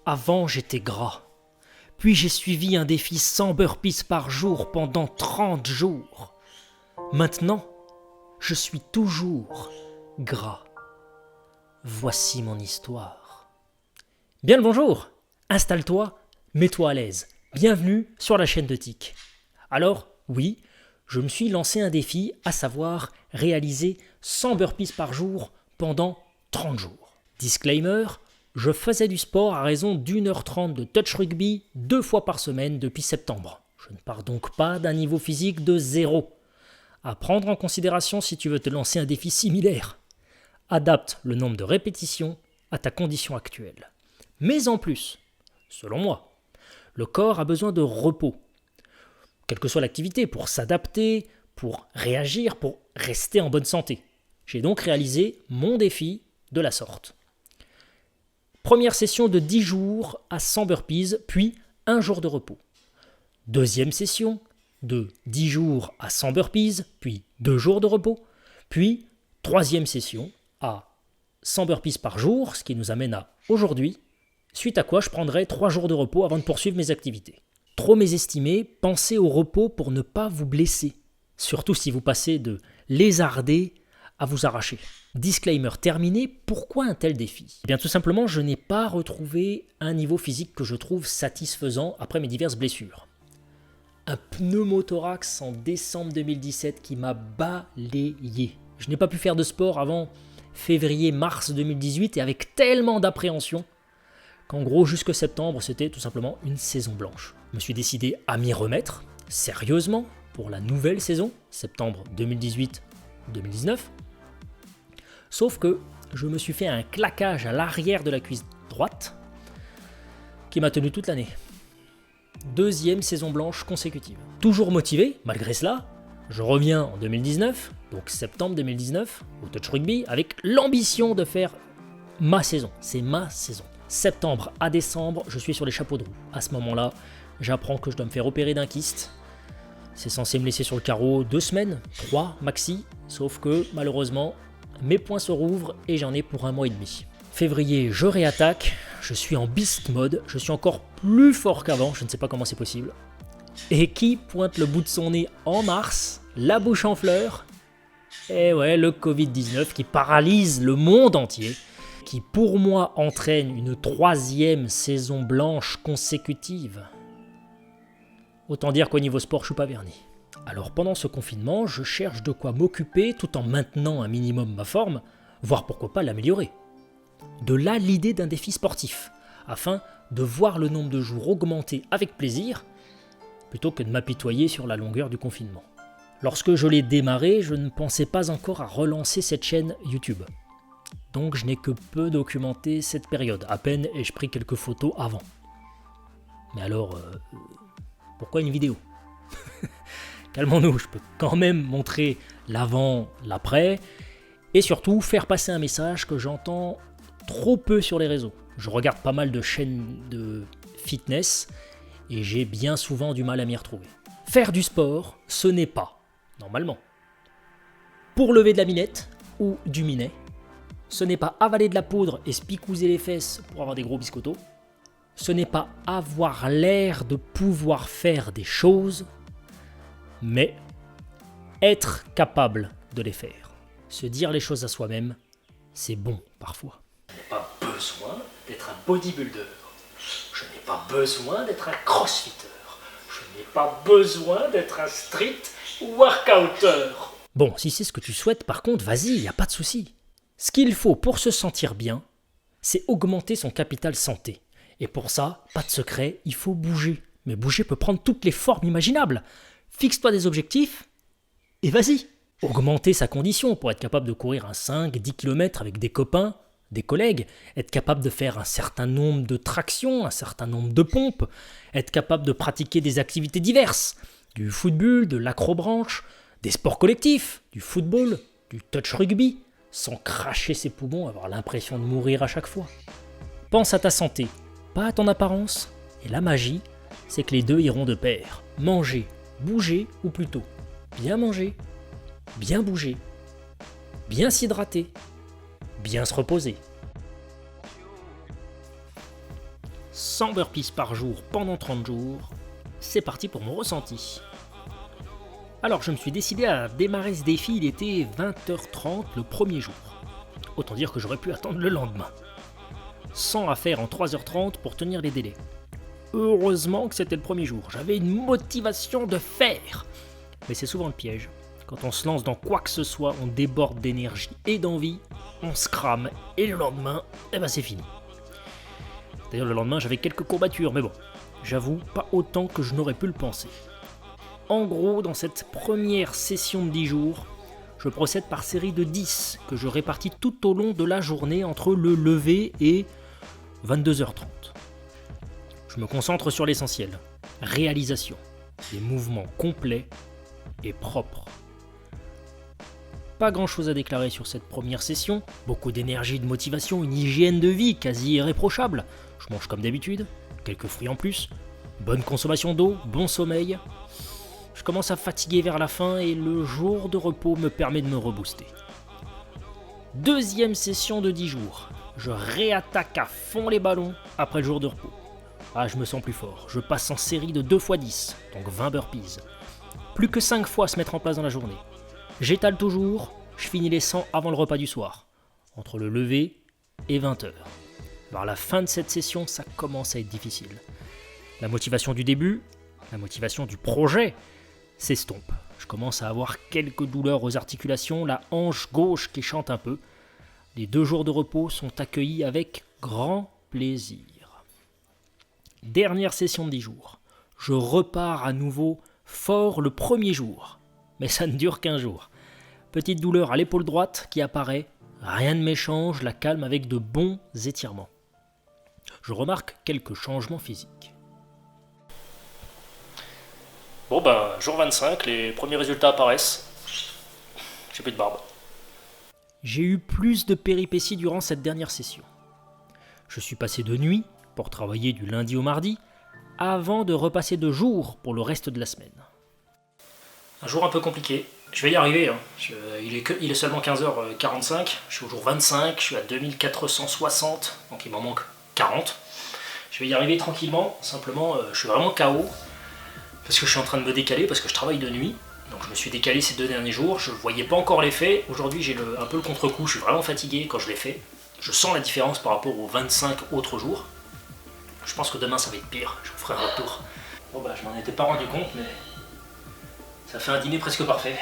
Avant, j'étais gras. Puis j'ai suivi un défi 100 burpees par jour pendant 30 jours. Maintenant, je suis toujours gras. Voici mon histoire. Bien le bonjour. Installe-toi, mets-toi à l'aise. Bienvenue sur la chaîne de Tic. Alors, oui, je me suis lancé un défi, à savoir réaliser 100 burpees par jour pendant 30 jours. Disclaimer, je faisais du sport à raison d'1h30 de touch rugby 2 fois par semaine depuis septembre. Je ne pars donc pas d'un niveau physique de 0. À prendre en considération si tu veux te lancer un défi similaire. Adapte le nombre de répétitions à ta condition actuelle. Mais en plus, selon moi, le corps a besoin de repos. Quelle que soit l'activité, pour s'adapter, pour réagir, pour rester en bonne santé. J'ai donc réalisé mon défi de la sorte. Première session de 10 jours à 100 burpees, puis 1 jour de repos. Deuxième session de 10 jours à 100 burpees, puis 2 jours de repos. Puis troisième session à 100 burpees par jour, ce qui nous amène à aujourd'hui, suite à quoi je prendrai 3 jours de repos avant de poursuivre mes activités. Trop mésestimé, pensez au repos pour ne pas vous blesser. Surtout si vous passez de lézarder à vous arracher. Disclaimer terminé, pourquoi un tel défi ? Eh bien tout simplement, je n'ai pas retrouvé un niveau physique que je trouve satisfaisant après mes diverses blessures. Un pneumothorax en décembre 2017 qui m'a balayé. Je n'ai pas pu faire de sport avant février-mars 2018 et avec tellement d'appréhension qu'en gros jusque septembre c'était tout simplement une saison blanche. Je me suis décidé à m'y remettre, sérieusement, pour la nouvelle saison, septembre 2018-2019. Sauf que je me suis fait un claquage à l'arrière de la cuisse droite qui m'a tenu toute l'année. Deuxième saison blanche consécutive. Toujours motivé, malgré cela, je reviens en 2019, donc septembre 2019, au touch rugby, avec l'ambition de faire ma saison. C'est ma saison. Septembre à décembre, je suis sur les chapeaux de roue. À ce moment-là, j'apprends que je dois me faire opérer d'un kyste. C'est censé me laisser sur le carreau 2 semaines, 3 maxi, sauf que malheureusement, mes poings se rouvrent et j'en ai pour 1 mois et demi. Février, je réattaque, je suis en beast mode, je suis encore plus fort qu'avant, je ne sais pas comment c'est possible. Et qui pointe le bout de son nez en mars, la bouche en fleurs ? Eh ouais, le Covid-19 qui paralyse le monde entier, qui pour moi entraîne une 3e saison blanche consécutive. Autant dire qu'au niveau sport, je suis pas verni. Alors pendant ce confinement, je cherche de quoi m'occuper tout en maintenant un minimum ma forme, voire pourquoi pas l'améliorer. De là l'idée d'un défi sportif, afin de voir le nombre de jours augmenter avec plaisir, plutôt que de m'apitoyer sur la longueur du confinement. Lorsque je l'ai démarré, je ne pensais pas encore à relancer cette chaîne YouTube. Donc je n'ai que peu documenté cette période, à peine ai-je pris quelques photos avant. Mais alors, pourquoi une vidéo ? Calmons-nous, je peux quand même montrer l'avant, l'après, et surtout faire passer un message que j'entends trop peu sur les réseaux. Je regarde pas mal de chaînes de fitness, et j'ai bien souvent du mal à m'y retrouver. Faire du sport, ce n'est pas, normalement, pour lever de la minette ou du minet, ce n'est pas avaler de la poudre et se picouser les fesses pour avoir des gros biscottos, ce n'est pas avoir l'air de pouvoir faire des choses, mais être capable de les faire. Se dire les choses à soi-même, c'est bon parfois. Je n'ai pas besoin d'être un bodybuilder. Je n'ai pas besoin d'être un crossfitter. Je n'ai pas besoin d'être un street workouter. Bon, si c'est ce que tu souhaites, par contre, vas-y, il n'y a pas de souci. Ce qu'il faut pour se sentir bien, c'est augmenter son capital santé. Et pour ça, pas de secret, il faut bouger. Mais bouger peut prendre toutes les formes imaginables. Fixe-toi des objectifs et vas-y. Augmenter sa condition pour être capable de courir un 5-10 km avec des copains, des collègues, être capable de faire un certain nombre de tractions, un certain nombre de pompes, être capable de pratiquer des activités diverses, du football, de l'acrobranche, des sports collectifs, du football, du touch rugby, sans cracher ses poumons, avoir l'impression de mourir à chaque fois. Pense à ta santé, pas à ton apparence, et la magie, c'est que les deux iront de pair. Manger, bouger ou plutôt bien manger, bien bouger, bien s'hydrater, bien se reposer. 100 burpees par jour pendant 30 jours. C'est parti pour mon ressenti. Alors je me suis décidé à démarrer ce défi, il était 20h30 le premier jour. Autant dire que j'aurais pu attendre le lendemain. 100 à faire en 3h30 pour tenir les délais. Heureusement que c'était le premier jour, j'avais une motivation de fer. Mais c'est souvent le piège. Quand on se lance dans quoi que ce soit, on déborde d'énergie et d'envie, on se crame, et le lendemain, c'est fini. D'ailleurs le lendemain j'avais quelques courbatures, mais bon, j'avoue, pas autant que je n'aurais pu le penser. En gros, dans cette première session de 10 jours, je procède par série de 10 que je répartis tout au long de la journée entre le lever et 22h30. Je me concentre sur l'essentiel, réalisation, des mouvements complets et propres. Pas grand chose à déclarer sur cette première session, beaucoup d'énergie et de motivation, une hygiène de vie quasi irréprochable. Je mange comme d'habitude, quelques fruits en plus, bonne consommation d'eau, bon sommeil. Je commence à fatiguer vers la fin et le jour de repos me permet de me rebooster. Deuxième session de 10 jours. Je réattaque à fond les ballons après le jour de repos. Je me sens plus fort. Je passe en série de 2x10, donc 20 burpees. Plus que 5 fois à se mettre en place dans la journée. J'étale toujours, je finis les 100 avant le repas du soir, entre le lever et 20h. Vers la fin de cette session, ça commence à être difficile. La motivation du début, la motivation du projet, s'estompe. Je commence à avoir quelques douleurs aux articulations, la hanche gauche qui chante un peu. Les 2 jours de repos sont accueillis avec grand plaisir. Dernière session de 10 jours. Je repars à nouveau fort le premier jour. Mais ça ne dure qu'1 jour. Petite douleur à l'épaule droite qui apparaît. Rien de méchant, je la calme avec de bons étirements. Je remarque quelques changements physiques. Jour 25, les premiers résultats apparaissent. J'ai plus de barbe. J'ai eu plus de péripéties durant cette dernière session. Je suis passé de nuit, pour travailler du lundi au mardi, avant de repasser de jour pour le reste de la semaine. Un jour un peu compliqué. Je vais y arriver. Il est seulement 15h45. Je suis au jour 25, je suis à 2460, donc il m'en manque 40. Je vais y arriver tranquillement, simplement je suis vraiment KO. Parce que je suis en train de me décaler, parce que je travaille de nuit. Donc je me suis décalé ces 2 derniers jours, je ne voyais pas encore l'effet. Aujourd'hui j'ai un peu le contre-coup, je suis vraiment fatigué quand je l'ai fait. Je sens la différence par rapport aux 25 autres jours. Je pense que demain ça va être pire, je vous ferai un retour. Je m'en étais pas rendu compte, mais ça fait un dîner presque parfait.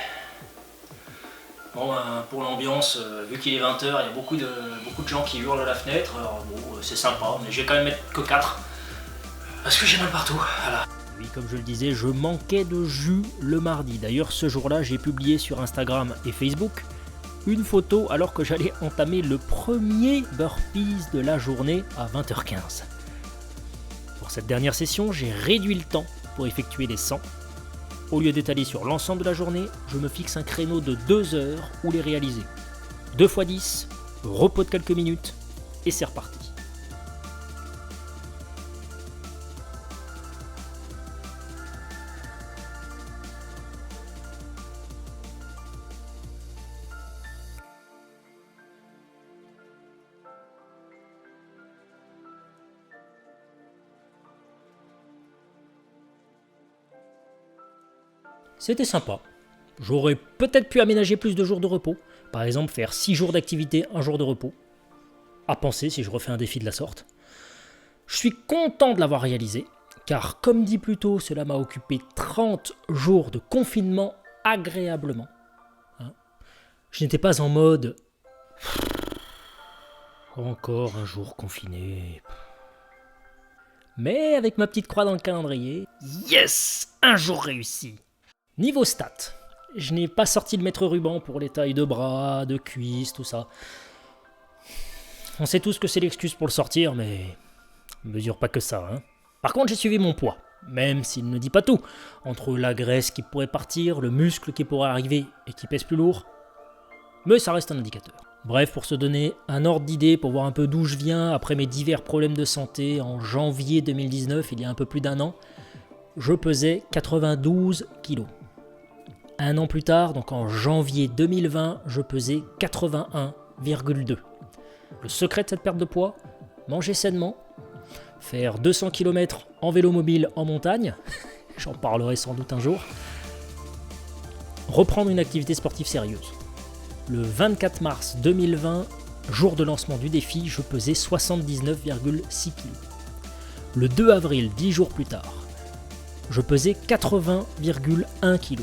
Pour l'ambiance, vu qu'il est 20h, il y a beaucoup de gens qui hurlent à la fenêtre. Alors c'est sympa, mais je vais quand même mettre que 4. Parce que j'ai mal partout, voilà. Oui, comme je le disais, je manquais de jus le mardi. D'ailleurs, ce jour-là, j'ai publié sur Instagram et Facebook une photo alors que j'allais entamer le premier burpees de la journée à 20h15. Pour cette dernière session, j'ai réduit le temps pour effectuer les 100. Au lieu d'étaler sur l'ensemble de la journée, je me fixe un créneau de 2 heures où les réaliser. 2x10, repos de quelques minutes, et c'est reparti. C'était sympa. J'aurais peut-être pu aménager plus de jours de repos. Par exemple, faire 6 jours d'activité, 1 jour de repos. À penser si je refais un défi de la sorte. Je suis content de l'avoir réalisé, car comme dit plus tôt, cela m'a occupé 30 jours de confinement agréablement. Je n'étais pas en mode encore un jour confiné. Mais avec ma petite croix dans le calendrier, yes, un jour réussi. Niveau stats, je n'ai pas sorti le maître ruban pour les tailles de bras, de cuisses, tout ça. On sait tous que c'est l'excuse pour le sortir, mais ne mesure pas que ça. Par contre, j'ai suivi mon poids, même s'il ne dit pas tout. Entre la graisse qui pourrait partir, le muscle qui pourrait arriver et qui pèse plus lourd. Mais ça reste un indicateur. Bref, pour se donner un ordre d'idée, pour voir un peu d'où je viens après mes divers problèmes de santé en janvier 2019, il y a un peu plus d'1 an, je pesais 92 kilos. 1 an plus tard, donc en janvier 2020, je pesais 81,2. Le secret de cette perte de poids, manger sainement, faire 200 km en vélo mobile en montagne, j'en parlerai sans doute un jour, reprendre une activité sportive sérieuse. Le 24 mars 2020, jour de lancement du défi, je pesais 79,6 kg. Le 2 avril, 10 jours plus tard, je pesais 80,1 kg.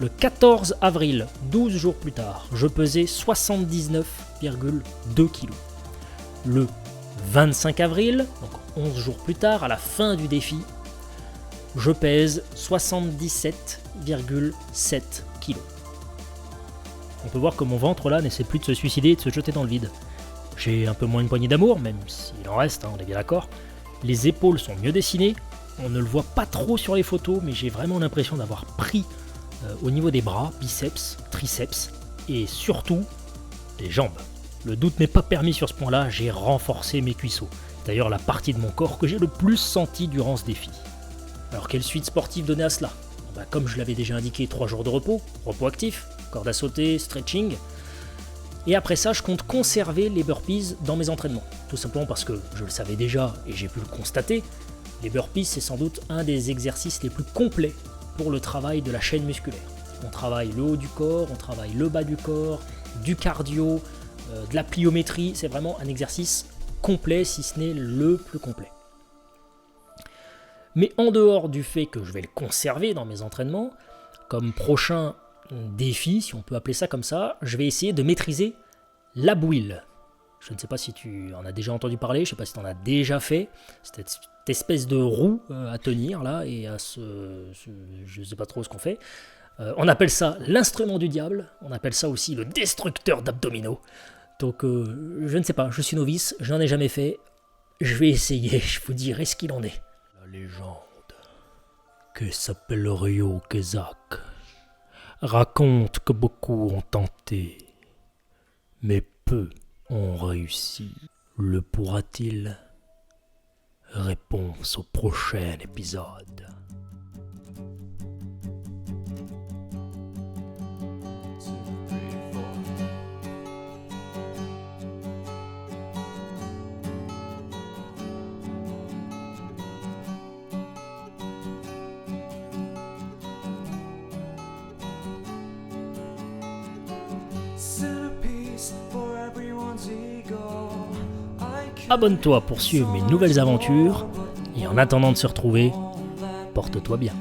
Le 14 avril, 12 jours plus tard, je pesais 79,2 kg. Le 25 avril, donc 11 jours plus tard, à la fin du défi, je pèse 77,7 kg. On peut voir que mon ventre là n'essaie plus de se suicider et de se jeter dans le vide. J'ai un peu moins une poignée d'amour, même s'il en reste, on est bien d'accord. Les épaules sont mieux dessinées, on ne le voit pas trop sur les photos, mais j'ai vraiment l'impression d'avoir pris au niveau des bras, biceps, triceps, et surtout les jambes. Le doute n'est pas permis sur ce point-là, j'ai renforcé mes cuisseaux. D'ailleurs la partie de mon corps que j'ai le plus senti durant ce défi. Alors quelle suite sportive donner à cela ? Comme je l'avais déjà indiqué, 3 jours de repos actif, corde à sauter, stretching. Et après ça, je compte conserver les burpees dans mes entraînements. Tout simplement parce que je le savais déjà et j'ai pu le constater, les burpees c'est sans doute un des exercices les plus complets pour le travail de la chaîne musculaire. On travaille le haut du corps, on travaille le bas du corps, du cardio, de la pliométrie, c'est vraiment un exercice complet, si ce n'est le plus complet. Mais en dehors du fait que je vais le conserver dans mes entraînements, comme prochain défi, si on peut appeler ça comme ça, je vais essayer de maîtriser la bouille. Je ne sais pas si tu en as déjà entendu parler, je ne sais pas si tu en as déjà fait, cette espèce de roue à tenir là, et à je ne sais pas trop ce qu'on fait. On appelle ça l'instrument du diable, on appelle ça aussi le destructeur d'abdominaux. Donc je ne sais pas, je suis novice, je n'en ai jamais fait, je vais essayer, je vous dirai ce qu'il en est. La légende que s'appelle Ryo Kezak raconte que beaucoup ont tenté, mais peu ont réussi. Le pourra-t-il ? Réponse au prochain épisode. Abonne-toi pour suivre mes nouvelles aventures et en attendant de se retrouver, porte-toi bien.